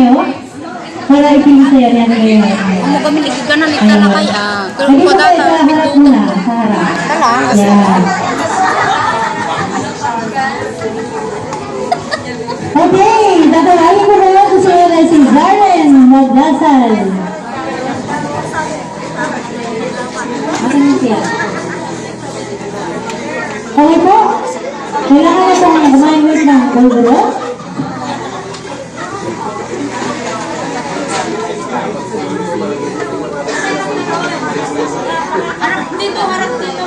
kayo? Para ipili sa'yo yan kayo. Amo kami ligigan na nita na kaya. Pero Nandito ko kayo data. sa harap muna, sa harap. Tala. Yan. Okay, tatawagin ko na lang gusto na si Zaren Magdasal. Asan siya? Okay po. Kailangan na pong kumain ng pulburo. Harap dito, harap dito.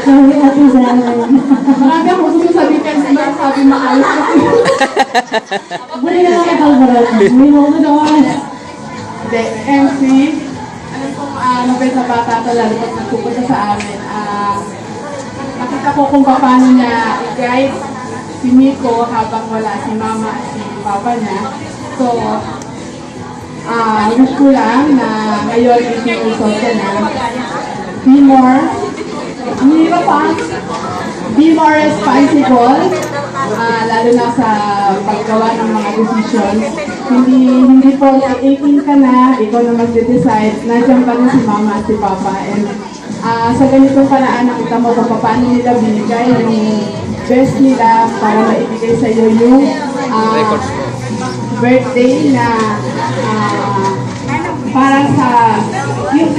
Sorry, Ate Zaren. Marami ako gusto sabihin kasi sabi maayos kasi. Muli na lang ang pulburo. Muli mo ko doon. Hindi, MC, alam kong mabait na bata ito, lalo pag nagpupunta sa amin. Nakita ko kung paano niya i-guide si Miko habang wala si mama at si papa niya. So, wish ko lang na ngayon isinusot ka na. Be more, hindi ba pa? Be more responsible, lalo na sa paggawa ng mga decisions. Hindi po 18 ka na, ikaw na mag-decide, nandiyan pa rin si mama at si papa. And sa ganitong paraan, nakita mo kung paano nila binigay yung best nila para maibigay sa iyo yung birthday na para sa